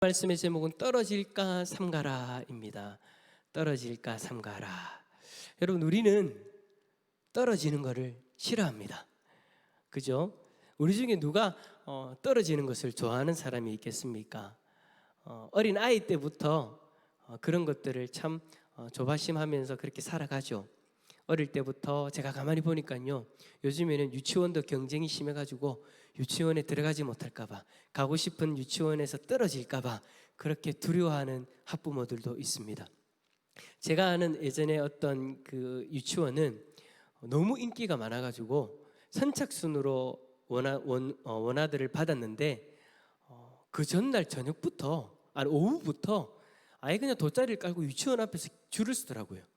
말씀의 제목은 떨어질까 삼가라입니다. 떨어질까 삼가라. 여러분, 우리는 떨어지는 것을 싫어합니다. 그죠? 우리 중에 누가 떨어지는 것을 좋아하는 사람이 있겠습니까? 어린 아이 때부터 그런 것들을 참 조바심하면서 그렇게 살아가죠. 어릴 때부터 제가 가만히 보니까요, 요즘에는 유치원도 경쟁이 심해가지고 유치원에 들어가지 못할까봐, 가고 싶은 유치원에서 떨어질까봐 그렇게 두려워하는 학부모들도 있습니다. 제가 아는 예전에 어떤 그 유치원은 너무 인기가 많아가지고 선착순으로 원아들을 받았는데 그 전날 저녁부터, 오후부터 아예 그냥 돗자리를 깔고 유치원 앞에서 줄을 서더라고요.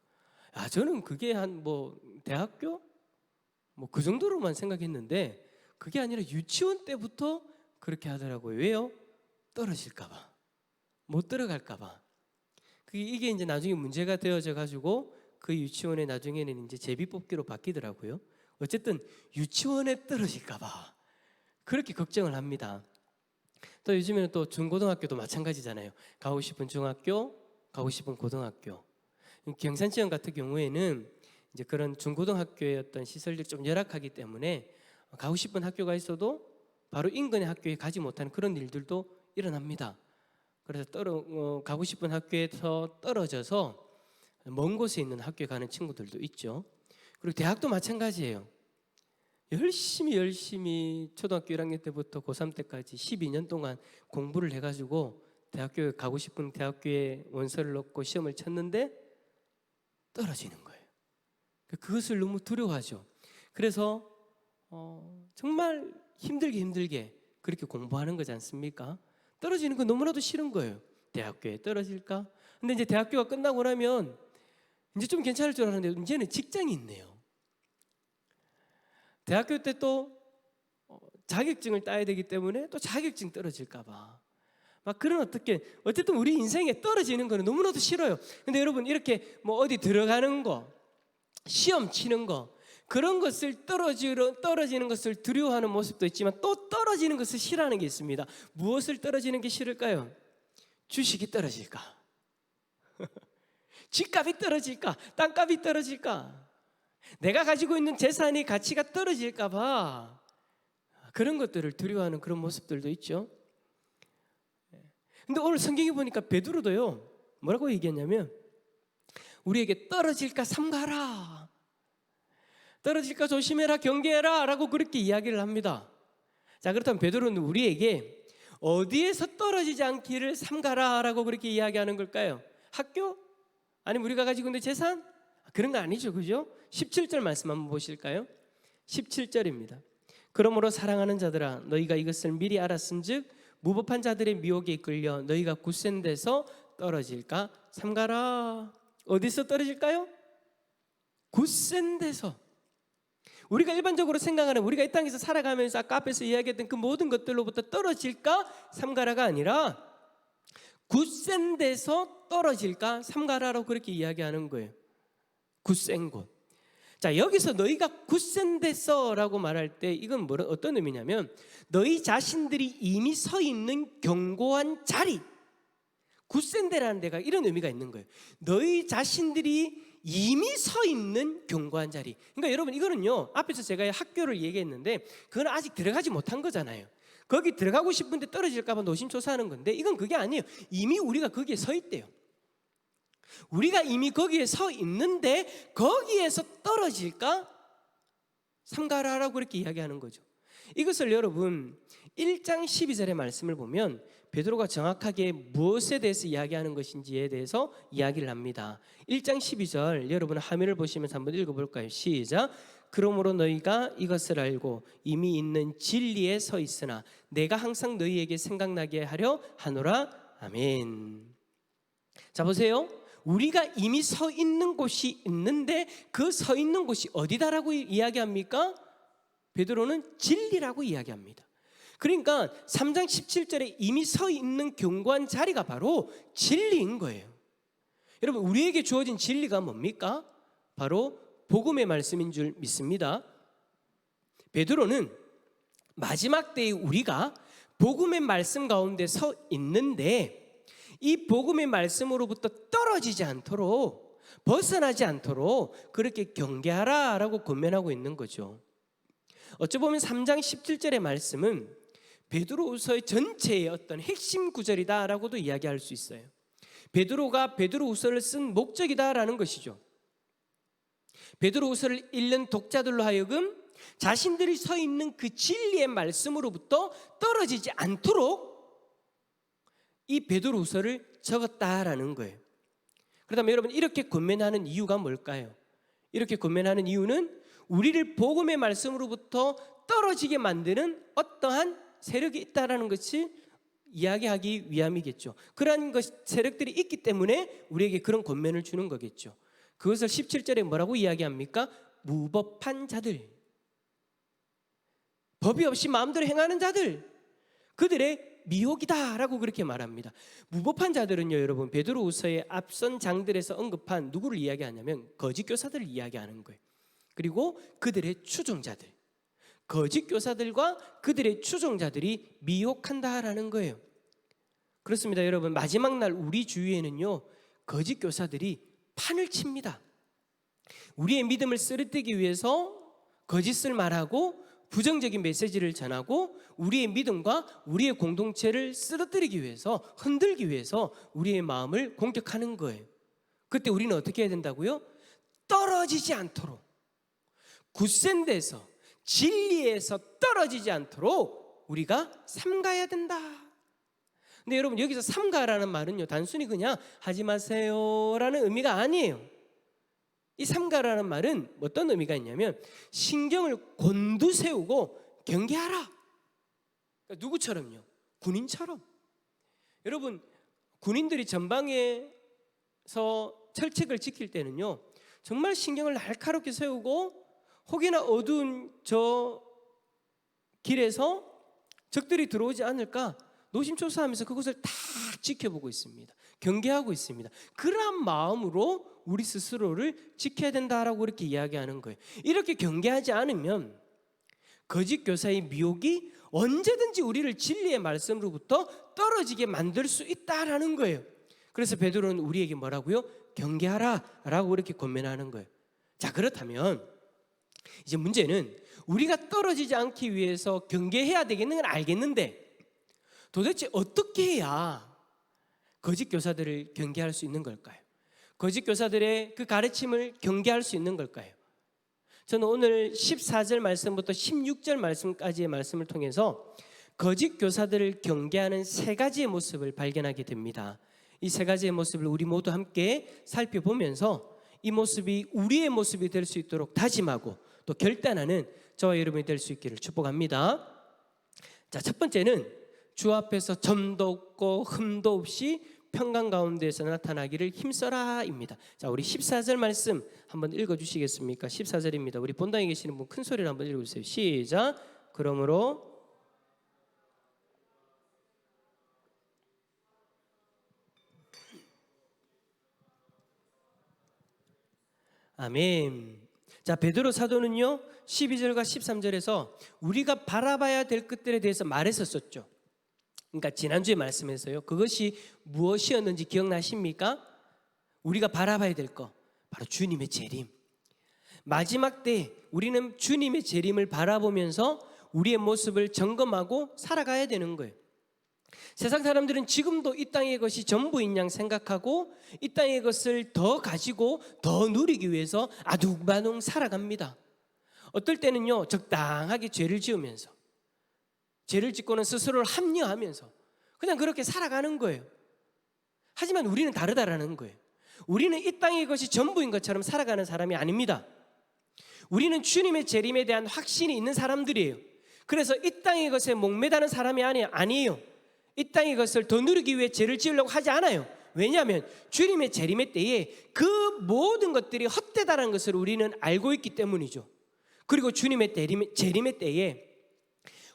저는 그게 한 대학교 그 정도로만 생각했는데 그게 아니라 유치원 때부터 그렇게 하더라고요. 왜요? 떨어질까봐, 못 들어갈까봐. 이게 이제 나중에 문제가 되어져 가지고 그 유치원에 나중에는 이제 제비뽑기로 바뀌더라고요. 어쨌든 유치원에 떨어질까봐 그렇게 걱정을 합니다. 또 요즘에는 또 중고등학교도 마찬가지잖아요. 가고 싶은 중학교, 가고 싶은 고등학교. 경산지역 같은 경우에는 이제 그런 중고등학교의 어떤 시설들이 좀 열악하기 때문에 가고 싶은 학교가 있어도 바로 인근의 학교에 가지 못하는 그런 일들도 일어납니다. 그래서 가고 싶은 학교에서 떨어져서 먼 곳에 있는 학교에 가는 친구들도 있죠. 그리고 대학도 마찬가지예요. 열심히 초등학교 1학년 때부터 고3 때까지 12년 동안 공부를 해가지고 대학교에 가고 싶은 대학교에 원서를 넣고 시험을 쳤는데 떨어지는 거예요. 그것을 너무 두려워하죠. 그래서 정말 힘들게 그렇게 공부하는 거지 않습니까? 떨어지는 거 너무나도 싫은 거예요. 대학교에 떨어질까? 근데 이제 대학교가 끝나고 나면 이제 좀 괜찮을 줄 알았는데 이제는 직장이 있네요. 대학교 때 또 자격증을 따야 되기 때문에 또 자격증 떨어질까 봐 막 그런 어쨌든 우리 인생에 떨어지는 거는 너무나도 싫어요. 근데 여러분, 이렇게 어디 들어가는 거, 시험 치는 거, 그런 것을 떨어지는 것을 두려워하는 모습도 있지만 또 떨어지는 것을 싫어하는 게 있습니다. 무엇을 떨어지는 게 싫을까요? 주식이 떨어질까? 집값이 떨어질까? 땅값이 떨어질까? 내가 가지고 있는 재산이 가치가 떨어질까 봐 그런 것들을 두려워하는 그런 모습들도 있죠. 근데 오늘 성경에 보니까 베드로도요, 뭐라고 얘기했냐면 우리에게 떨어질까 삼가라, 떨어질까 조심해라, 경계해라 라고 그렇게 이야기를 합니다. 자, 그렇다면 베드로는 우리에게 어디에서 떨어지지 않기를 삼가라 라고 그렇게 이야기하는 걸까요? 학교? 아니면 우리가 가지고 있는 재산? 그런 거 아니죠, 그죠? 17절 말씀 한번 보실까요? 17절입니다. 그러므로 사랑하는 자들아, 너희가 이것을 미리 알았은즉 무법한 자들의 미혹에 이끌려 너희가 굳센 데서 떨어질까 삼가라. 어디서 떨어질까요? 굳센 데서. 우리가 일반적으로 생각하는, 우리가 이 땅에서 살아가면서 아까 앞에서 이야기했던 그 모든 것들로부터 떨어질까 삼가라가 아니라 굳센 데서 떨어질까 삼가라로 그렇게 이야기하는 거예요. 굳센 곳. 자, 여기서 너희가 굳센 데서라고 말할 때 이건 어떤 의미냐면 너희 자신들이 이미 서 있는 견고한 자리, 굳센 데라는 데가 이런 의미가 있는 거예요. 너희 자신들이 이미 서 있는 견고한 자리. 그러니까 여러분, 이거는요, 앞에서 제가 학교를 얘기했는데 그건 아직 들어가지 못한 거잖아요. 거기 들어가고 싶은데 떨어질까 봐 노심초사하는 건데 이건 그게 아니에요. 이미 우리가 거기에 서 있대요. 우리가 이미 거기에 서 있는데 거기에서 떨어질까 삼가라라고 그렇게 이야기하는 거죠. 이것을 여러분 1장 12절의 말씀을 보면 베드로가 정확하게 무엇에 대해서 이야기하는 것인지에 대해서 이야기를 합니다. 1장 12절 여러분 화면을 보시면서 한번 읽어볼까요? 시작. 그러므로 너희가 이것을 알고 이미 있는 진리에 서 있으나 내가 항상 너희에게 생각나게 하려 하노라. 아멘. 자, 보세요. 우리가 이미 서 있는 곳이 있는데 그 서 있는 곳이 어디다라고 이야기합니까? 베드로는 진리라고 이야기합니다. 그러니까 3장 17절에 이미 서 있는 견고한 자리가 바로 진리인 거예요. 여러분, 우리에게 주어진 진리가 뭡니까? 바로 복음의 말씀인 줄 믿습니다. 베드로는 마지막 때의 우리가 복음의 말씀 가운데 서 있는데 이 복음의 말씀으로부터 떨어지지 않도록, 벗어나지 않도록 그렇게 경계하라라고 권면하고 있는 거죠. 어찌 보면 3장 17절의 말씀은 베드로후서의 전체의 어떤 핵심 구절이다라고도 이야기할 수 있어요. 베드로가 베드로후서를 쓴 목적이다라는 것이죠. 베드로후서를 읽는 독자들로 하여금 자신들이 서 있는 그 진리의 말씀으로부터 떨어지지 않도록 이 베드로후서를 적었다라는 거예요. 그렇다면 여러분, 이렇게 권면하는 이유가 뭘까요? 이렇게 권면하는 이유는 우리를 복음의 말씀으로부터 떨어지게 만드는 어떠한 세력이 있다라는 것을 이야기하기 위함이겠죠. 그러한 세력들이 있기 때문에 우리에게 그런 권면을 주는 거겠죠. 그것을 17절에 뭐라고 이야기합니까? 무법한 자들, 법이 없이 마음대로 행하는 자들, 그들의 미혹이다라고 그렇게 말합니다. 무법한 자들은요, 여러분, 베드로후서의 앞선 장들에서 언급한 누구를 이야기하냐면 거짓 교사들을 이야기하는 거예요. 그리고 그들의 추종자들, 거짓 교사들과 그들의 추종자들이 미혹한다라는 거예요. 그렇습니다, 여러분. 마지막 날 우리 주위에는요, 거짓 교사들이 판을 칩니다. 우리의 믿음을 쓰러뜨리기 위해서 거짓을 말하고 부정적인 메시지를 전하고 우리의 믿음과 우리의 공동체를 쓰러뜨리기 위해서, 흔들기 위해서 우리의 마음을 공격하는 거예요. 그때 우리는 어떻게 해야 된다고요? 떨어지지 않도록, 굳센 데서, 진리에서 떨어지지 않도록 우리가 삼가야 된다. 근데 여러분, 여기서 삼가라는 말은요, 단순히 그냥 하지 마세요라는 의미가 아니에요. 이 삼가라는 말은 어떤 의미가 있냐면 신경을 곤두세우고 경계하라. 그러니까 누구처럼요? 군인처럼. 여러분, 군인들이 전방에서 철책을 지킬 때는요, 정말 신경을 날카롭게 세우고 혹여나 어두운 저 길에서 적들이 들어오지 않을까 노심초사하면서 그것을 다 지켜보고 있습니다. 경계하고 있습니다. 그러한 마음으로 우리 스스로를 지켜야 된다라고 이렇게 이야기하는 거예요. 이렇게 경계하지 않으면 거짓 교사의 미혹이 언제든지 우리를 진리의 말씀으로부터 떨어지게 만들 수 있다라는 거예요. 그래서 베드로는 우리에게 뭐라고요? 경계하라라고 이렇게 권면하는 거예요. 자, 그렇다면 이제 문제는 우리가 떨어지지 않기 위해서 경계해야 되겠는 건 알겠는데 도대체 어떻게 해야 거짓 교사들을 경계할 수 있는 걸까요? 거짓 교사들의 그 가르침을 경계할 수 있는 걸까요? 저는 오늘 14절 말씀부터 16절 말씀까지의 말씀을 통해서 거짓 교사들을 경계하는 세 가지의 모습을 발견하게 됩니다. 이 세 가지의 모습을 우리 모두 함께 살펴보면서 이 모습이 우리의 모습이 될 수 있도록 다짐하고 또 결단하는 저와 여러분이 될 수 있기를 축복합니다. 자, 첫 번째는 주 앞에서 점도 없고 흠도 없이 평강 가운데서 나타나기를 힘써라입니다. 자, 우리 14절 말씀 한번 읽어주시겠습니까? 14절입니다. 우리 본당에 계시는 분 큰 소리로 한번 읽어주세요. 시작. 그러므로 아멘. 자, 베드로 사도는요 12절과 13절에서 우리가 바라봐야 될 것들에 대해서 말했었죠. 그러니까 지난주에 말씀에서요, 그것이 무엇이었는지 기억나십니까? 우리가 바라봐야 될 것, 바로 주님의 재림. 마지막 때 우리는 주님의 재림을 바라보면서 우리의 모습을 점검하고 살아가야 되는 거예요. 세상 사람들은 지금도 이 땅의 것이 전부인 양 생각하고 이 땅의 것을 더 가지고 더 누리기 위해서 아둥바둥 살아갑니다. 어떨 때는요 적당하게 죄를 지으면서, 죄를 짓고는 스스로를 합리화하면서 그냥 그렇게 살아가는 거예요. 하지만 우리는 다르다라는 거예요. 우리는 이 땅의 것이 전부인 것처럼 살아가는 사람이 아닙니다. 우리는 주님의 재림에 대한 확신이 있는 사람들이에요. 그래서 이 땅의 것에 목매다는 사람이 아니에요. 이 땅의 것을 더 누리기 위해 죄를 지으려고 하지 않아요. 왜냐하면 주님의 재림의 때에 그 모든 것들이 헛되다는 것을 우리는 알고 있기 때문이죠. 그리고 주님의 재림의 때에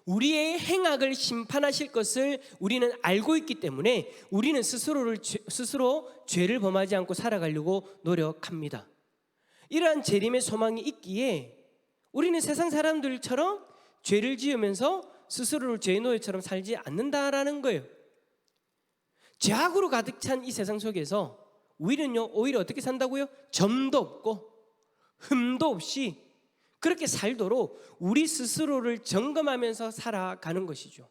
우리의 행악을 심판하실 것을 우리는 알고 있기 때문에 우리는 스스로 죄를 범하지 않고 살아가려고 노력합니다. 이러한 재림의 소망이 있기에 우리는 세상 사람들처럼 죄를 지으면서 스스로를 죄의 노예처럼 살지 않는다라는 거예요. 죄악으로 가득 찬 이 세상 속에서 우리는요, 오히려 어떻게 산다고요? 점도 없고 흠도 없이 그렇게 살도록 우리 스스로를 점검하면서 살아가는 것이죠.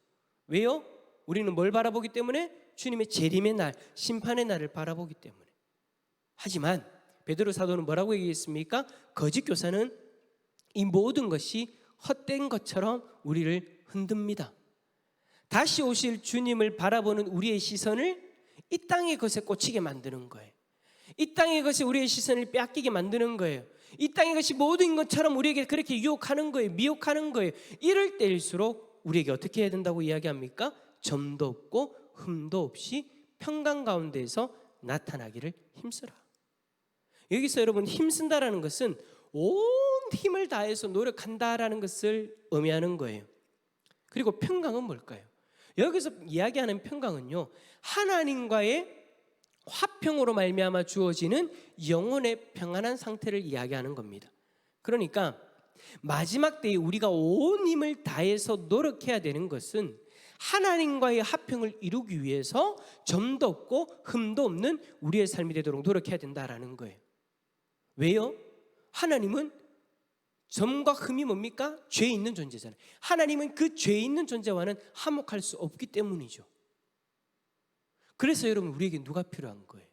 왜요? 우리는 뭘 바라보기 때문에? 주님의 재림의 날, 심판의 날을 바라보기 때문에. 하지만 베드로 사도는 뭐라고 얘기했습니까? 거짓 교사는 이 모든 것이 헛된 것처럼 우리를 흔듭니다. 다시 오실 주님을 바라보는 우리의 시선을 이 땅의 것에 꽂히게 만드는 거예요. 이 땅의 것이 우리의 시선을 빼앗기게 만드는 거예요. 이 땅의 것이 모든 것처럼 우리에게 그렇게 유혹하는 거예요. 미혹하는 거예요. 이럴 때일수록 우리에게 어떻게 해야 된다고 이야기합니까? 점도 없고 흠도 없이 평강 가운데에서 나타나기를 힘쓰라. 여기서 여러분, 힘쓴다라는 것은 온 힘을 다해서 노력한다라는 것을 의미하는 거예요. 그리고 평강은 뭘까요? 여기서 이야기하는 평강은요, 하나님과의 화평으로 말미암아 주어지는 영혼의 평안한 상태를 이야기하는 겁니다. 그러니까 마지막 때에 우리가 온 힘을 다해서 노력해야 되는 것은 하나님과의 화평을 이루기 위해서 점도 없고 흠도 없는 우리의 삶이 되도록 노력해야 된다라는 거예요. 왜요? 하나님은 점과 흠이 뭡니까? 죄 있는 존재잖아요. 하나님은 그 죄 있는 존재와는 화목할 수 없기 때문이죠. 그래서 여러분, 우리에게 누가 필요한 거예요?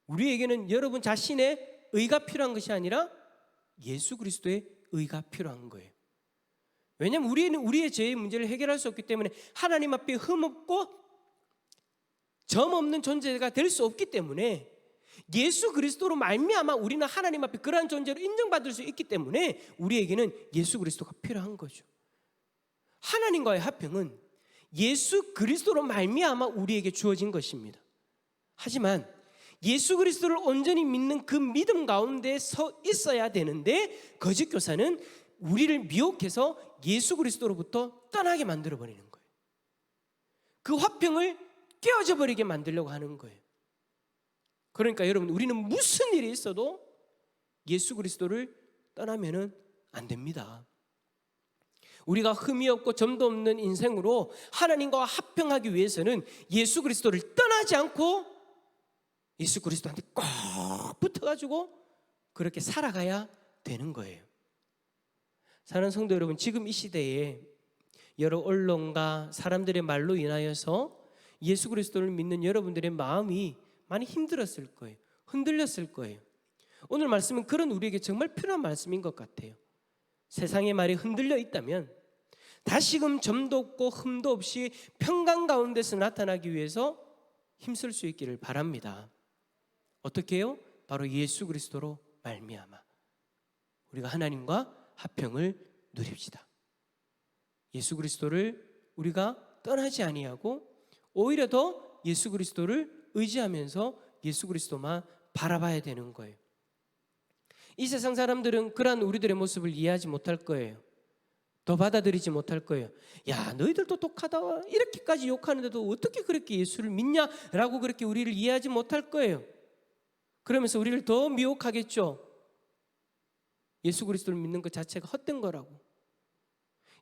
우리에게는 여러분 자신의 의가 필요한 것이 아니라 예수 그리스도의 의가 필요한 거예요. 왜냐하면 우리는 우리의 죄의 문제를 해결할 수 없기 때문에 하나님 앞에 흠없고 점 없는 존재가 될 수 없기 때문에 예수 그리스도로 말미암아 우리는 하나님 앞에 그러한 존재로 인정받을 수 있기 때문에 우리에게는 예수 그리스도가 필요한 거죠. 하나님과의 화평은 예수 그리스도로 말미암아 우리에게 주어진 것입니다. 하지만 예수 그리스도를 온전히 믿는 그 믿음 가운데 서 있어야 되는데 거짓 교사는 우리를 미혹해서 예수 그리스도로부터 떠나게 만들어버리는 거예요. 그 화평을 깨어져 버리게 만들려고 하는 거예요. 그러니까 여러분, 우리는 무슨 일이 있어도 예수 그리스도를 떠나면은 안 됩니다. 우리가 흠이 없고 점도 없는 인생으로 하나님과 화평하기 위해서는 예수 그리스도를 떠나지 않고 예수 그리스도한테 꼭 붙어가지고 그렇게 살아가야 되는 거예요. 사랑하는 성도 여러분, 지금 이 시대에 여러 언론과 사람들의 말로 인하여서 예수 그리스도를 믿는 여러분들의 마음이 많이 힘들었을 거예요. 흔들렸을 거예요. 오늘 말씀은 그런 우리에게 정말 필요한 말씀인 것 같아요. 세상의 말이 흔들려 있다면 다시금 점도 없고 흠도 없이 평강 가운데서 나타나기 위해서 힘쓸 수 있기를 바랍니다. 어떻게 해요? 바로 예수 그리스도로 말미암아 우리가 하나님과 화평을 누립시다. 예수 그리스도를 우리가 떠나지 아니하고 오히려 더 예수 그리스도를 의지하면서 예수 그리스도만 바라봐야 되는 거예요. 이 세상 사람들은 그러한 우리들의 모습을 이해하지 못할 거예요. 더 받아들이지 못할 거예요. 야, 너희들도 독하다. 이렇게까지 욕하는데도 어떻게 그렇게 예수를 믿냐라고 그렇게 우리를 이해하지 못할 거예요. 그러면서 우리를 더 미혹하겠죠. 예수 그리스도를 믿는 것 자체가 헛된 거라고.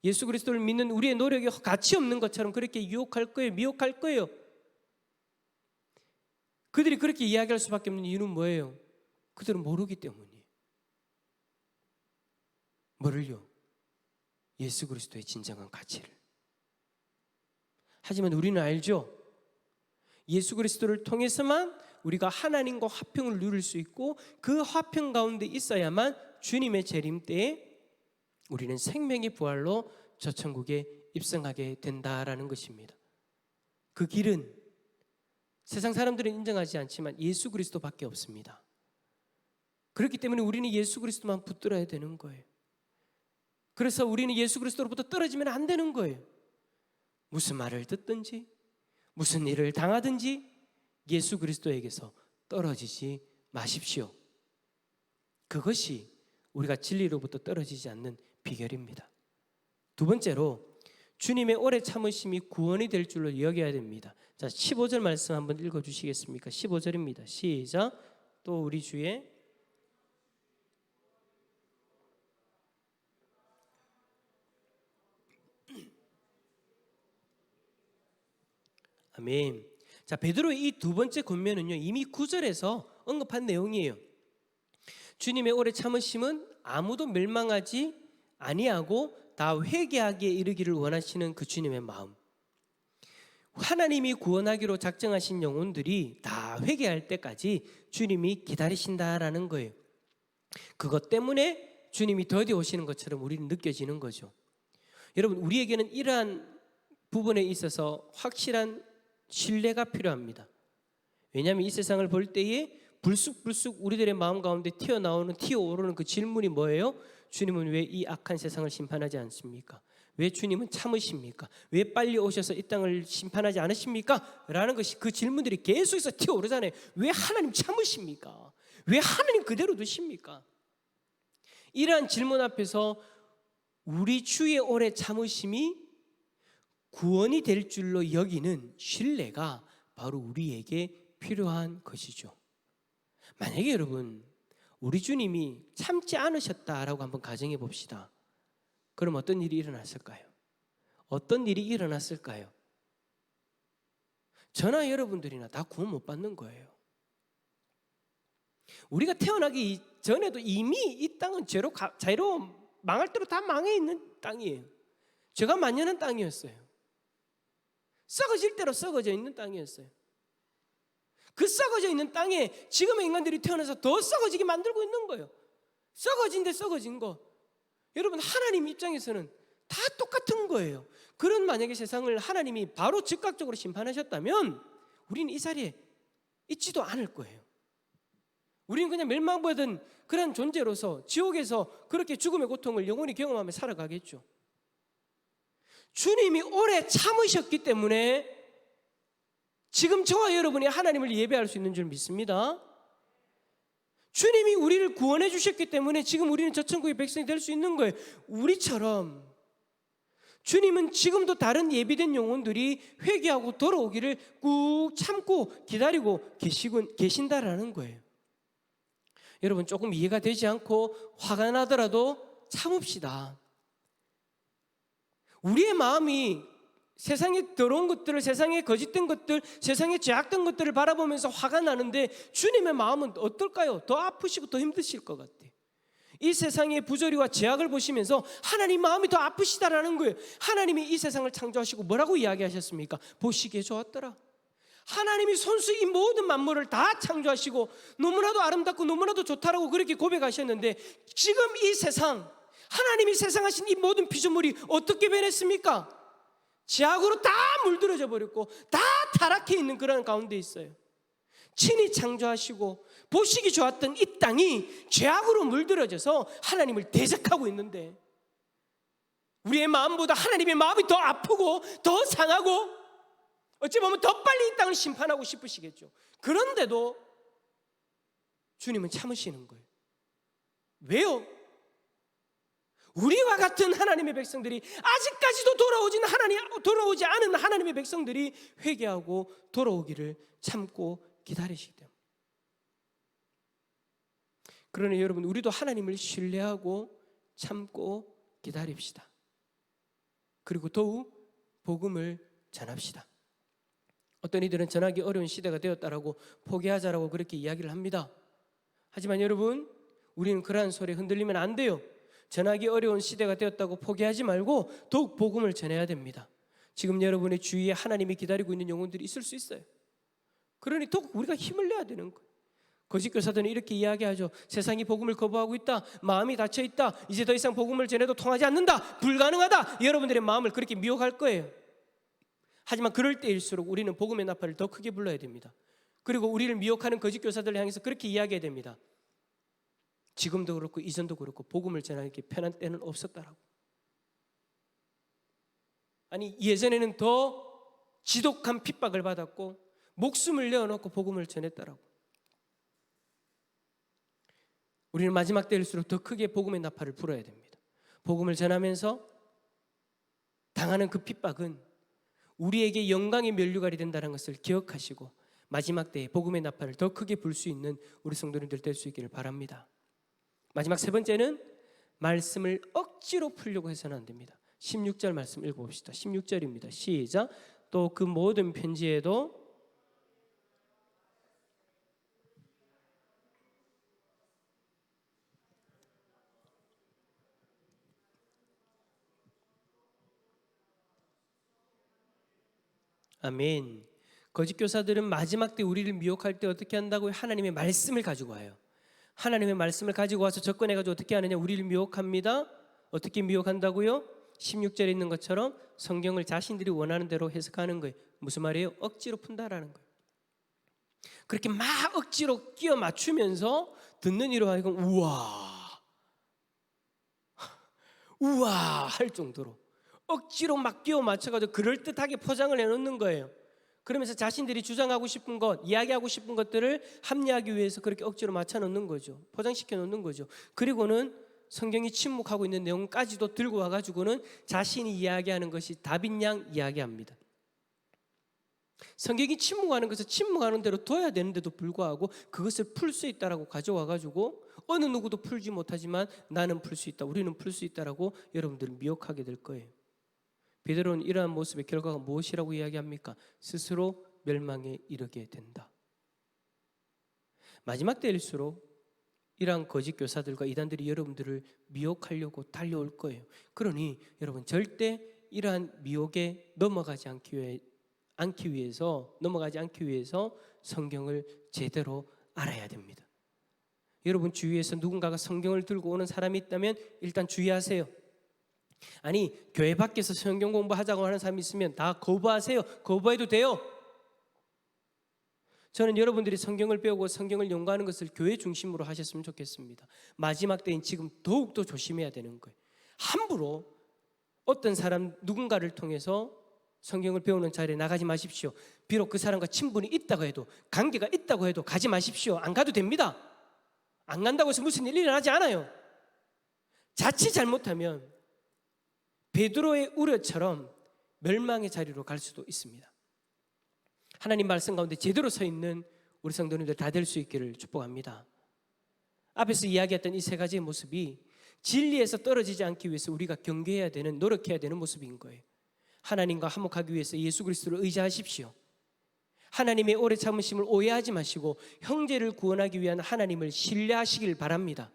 예수 그리스도를 믿는 우리의 노력이 가치 없는 것처럼 그렇게 유혹할 거예요. 미혹할 거예요. 그들이 그렇게 이야기할 수밖에 없는 이유는 뭐예요? 그들은 모르기 때문이에요. 뭐를요? 예수 그리스도의 진정한 가치를. 하지만 우리는 알죠. 예수 그리스도를 통해서만 우리가 하나님과 화평을 누릴 수 있고 그 화평 가운데 있어야만 주님의 재림 때에 우리는 생명의 부활로 저 천국에 입성하게 된다라는 것입니다. 그 길은 세상 사람들은 인정하지 않지만 예수 그리스도밖에 없습니다. 그렇기 때문에 우리는 예수 그리스도만 붙들어야 되는 거예요. 그래서 우리는 예수 그리스도로부터 떨어지면 안 되는 거예요. 무슨 말을 듣든지 무슨 일을 당하든지 예수 그리스도에게서 떨어지지 마십시오. 그것이 우리가 진리로부터 떨어지지 않는 비결입니다. 두 번째로 주님의 오래 참으심이 구원이 될 줄로 여겨야 됩니다. 자, 15절 말씀 한번 읽어주시겠습니까? 15절입니다. 시작. 또 우리 주의 아멘. 자, 베드로의 이 두 번째 권면은요, 이미 9절에서 언급한 내용이에요. 주님의 오래 참으심은 아무도 멸망하지 아니하고 다 회개하기에 이르기를 원하시는 그 주님의 마음. 하나님이 구원하기로 작정하신 영혼들이 다 회개할 때까지 주님이 기다리신다라는 거예요. 그것 때문에 주님이 더디 오시는 것처럼 우리는 느껴지는 거죠. 여러분, 우리에게는 이러한 부분에 있어서 확실한 신뢰가 필요합니다. 왜냐하면 이 세상을 볼 때에 불쑥불쑥 우리들의 마음 가운데 튀어오르는 그 질문이 뭐예요? 주님은 왜 이 악한 세상을 심판하지 않습니까? 왜 주님은 참으십니까? 왜 빨리 오셔서 이 땅을 심판하지 않으십니까? 라는 것이, 그 질문들이 계속해서 튀어오르잖아요. 왜 하나님 참으십니까? 왜 하나님 그대로 두십니까? 이러한 질문 앞에서 우리 주의 오래 참으심이 구원이 될 줄로 여기는 신뢰가 바로 우리에게 필요한 것이죠. 만약에 여러분, 우리 주님이 참지 않으셨다라고 한번 가정해 봅시다. 그럼 어떤 일이 일어났을까요? 어떤 일이 일어났을까요? 저나 여러분들이나 다 구원 못 받는 거예요. 우리가 태어나기 전에도 이미 이 땅은 자유로 망할 대로 다 망해 있는 땅이에요. 죄가 만연한 땅이었어요. 썩어질 대로 썩어져 있는 땅이었어요. 그 썩어져 있는 땅에 지금의 인간들이 태어나서 더 썩어지게 만들고 있는 거예요. 썩어진 데 썩어진 거. 여러분, 하나님 입장에서는 다 똑같은 거예요. 그런 만약에 세상을 하나님이 바로 즉각적으로 심판하셨다면 우리는 이 자리에 있지도 않을 거예요. 우리는 그냥 멸망받은 그런 존재로서 지옥에서 그렇게 죽음의 고통을 영원히 경험하며 살아가겠죠. 주님이 오래 참으셨기 때문에 지금 저와 여러분이 하나님을 예배할 수 있는 줄 믿습니다. 주님이 우리를 구원해 주셨기 때문에 지금 우리는 저 천국의 백성이 될 수 있는 거예요. 우리처럼 주님은 지금도 다른 예비된 영혼들이 회개하고 돌아오기를 꾹 참고 기다리고 계신다라는 거예요. 여러분, 조금 이해가 되지 않고 화가 나더라도 참읍시다. 우리의 마음이 세상에 더러운 것들을, 세상에 거짓된 것들, 세상에 죄악된 것들을 바라보면서 화가 나는데 주님의 마음은 어떨까요? 더 아프시고 더 힘드실 것 같아요. 이 세상의 부조리와 죄악을 보시면서 하나님 마음이 더 아프시다라는 거예요. 하나님이 이 세상을 창조하시고 뭐라고 이야기하셨습니까? 보시기에 좋았더라. 하나님이 손수 이 모든 만물을 다 창조하시고 너무나도 아름답고 너무나도 좋다라고 그렇게 고백하셨는데, 지금 이 세상, 하나님이 세상하신 이 모든 피조물이 어떻게 변했습니까? 죄악으로 다 물들어져 버렸고 다 타락해 있는 그런 가운데 있어요. 친히 창조하시고 보시기 좋았던 이 땅이 죄악으로 물들어져서 하나님을 대적하고 있는데, 우리의 마음보다 하나님의 마음이 더 아프고 더 상하고 어찌 보면 더 빨리 이 땅을 심판하고 싶으시겠죠. 그런데도 주님은 참으시는 거예요. 왜요? 우리와 같은 하나님의 백성들이, 아직까지도 돌아오지 않은 하나님의 백성들이 회개하고 돌아오기를 참고 기다리시기 때문에. 그러니 여러분, 우리도 하나님을 신뢰하고 참고 기다립시다. 그리고 더욱 복음을 전합시다. 어떤 이들은 전하기 어려운 시대가 되었다라고 포기하자라고 그렇게 이야기를 합니다. 하지만 여러분, 우리는 그러한 소리에 흔들리면 안 돼요. 전하기 어려운 시대가 되었다고 포기하지 말고 더욱 복음을 전해야 됩니다. 지금 여러분의 주위에 하나님이 기다리고 있는 영혼들이 있을 수 있어요. 그러니 더욱 우리가 힘을 내야 되는 거예요. 거짓 교사들은 이렇게 이야기하죠. 세상이 복음을 거부하고 있다. 마음이 닫혀 있다. 이제 더 이상 복음을 전해도 통하지 않는다. 불가능하다. 여러분들의 마음을 그렇게 미혹할 거예요. 하지만 그럴 때일수록 우리는 복음의 나팔을 더 크게 불러야 됩니다. 그리고 우리를 미혹하는 거짓 교사들을 향해서 그렇게 이야기해야 됩니다. 지금도 그렇고 이전도 그렇고 복음을 전하기 편한 때는 없었다라고. 아니, 예전에는 더 지독한 핍박을 받았고 목숨을 내어놓고 복음을 전했다라고. 우리는 마지막 때일수록 더 크게 복음의 나팔을 불어야 됩니다. 복음을 전하면서 당하는 그 핍박은 우리에게 영광의 면류관이 된다는 것을 기억하시고 마지막 때에 복음의 나팔을 더 크게 불 수 있는 우리 성도님들 될 수 있기를 바랍니다. 마지막 세 번째는 말씀을 억지로 풀려고 해서는 안 됩니다. 16절 말씀 읽어봅시다. 16절입니다. 시작. 또 그 모든 편지에도 아멘. 거짓 교사들은 마지막 때 우리를 미혹할 때 어떻게 한다고요? 하나님의 말씀을 가지고 와요. 하나님의 말씀을 가지고 와서 접근해가지고 어떻게 하느냐? 우리를 미혹합니다. 어떻게 미혹한다고요? 16절에 있는 것처럼 성경을 자신들이 원하는 대로 해석하는 거예요. 무슨 말이에요? 억지로 푼다라는 거예요. 그렇게 막 억지로 끼워 맞추면서 듣는 이로 하여금 우와 우와 할 정도로 억지로 막 끼워 맞춰가지고 그럴듯하게 포장을 해놓는 거예요. 그러면서 자신들이 주장하고 싶은 것, 이야기하고 싶은 것들을 합리하기 위해서 그렇게 억지로 맞춰 놓는 거죠. 포장시켜 놓는 거죠. 그리고는 성경이 침묵하고 있는 내용까지도 들고 와가지고는 자신이 이야기하는 것이 답인 양 이야기합니다. 성경이 침묵하는 것을 침묵하는 대로 둬야 되는데도 불구하고 그것을 풀 수 있다라고 가져와가지고 어느 누구도 풀지 못하지만 나는 풀 수 있다, 우리는 풀 수 있다라고 여러분들을 미혹하게 될 거예요. 베드로는 이러한 모습의 결과가 무엇이라고 이야기합니까? 스스로 멸망에 이르게 된다. 마지막 때일수록 이러한 거짓 교사들과 이단들이 여러분들을 미혹하려고 달려올 거예요. 그러니 여러분 절대 이러한 미혹에 넘어가지 않기 위해서 성경을 제대로 알아야 됩니다. 여러분 주위에서 누군가가 성경을 들고 오는 사람이 있다면 일단 주의하세요. 아니 교회 밖에서 성경 공부하자고 하는 사람이 있으면 다 거부하세요. 거부해도 돼요. 저는 여러분들이 성경을 배우고 성경을 연구하는 것을 교회 중심으로 하셨으면 좋겠습니다. 마지막 때인 지금 더욱더 조심해야 되는 거예요. 함부로 어떤 사람 누군가를 통해서 성경을 배우는 자리에 나가지 마십시오. 비록 그 사람과 친분이 있다고 해도 관계가 있다고 해도 가지 마십시오. 안 가도 됩니다. 안 간다고 해서 무슨 일이 일어나지 않아요. 자칫 잘못하면 베드로의 우려처럼 멸망의 자리로 갈 수도 있습니다. 하나님 말씀 가운데 제대로 서 있는 우리 성도님들 다 될 수 있기를 축복합니다. 앞에서 이야기했던 이 세 가지의 모습이 진리에서 떨어지지 않기 위해서 우리가 경계해야 되는, 노력해야 되는 모습인 거예요. 하나님과 화목하기 위해서 예수 그리스도를 의지하십시오. 하나님의 오래 참으심을 오해하지 마시고 형제를 구원하기 위한 하나님을 신뢰하시길 바랍니다.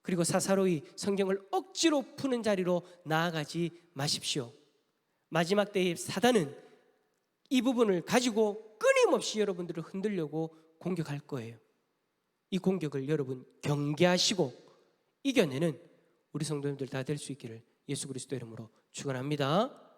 그리고 사사로이 성경을 억지로 푸는 자리로 나아가지 마십시오. 마지막 때의 사단은 이 부분을 가지고 끊임없이 여러분들을 흔들려고 공격할 거예요. 이 공격을 여러분 경계하시고 이겨내는 우리 성도님들 다 될 수 있기를 예수 그리스도 이름으로 축원합니다.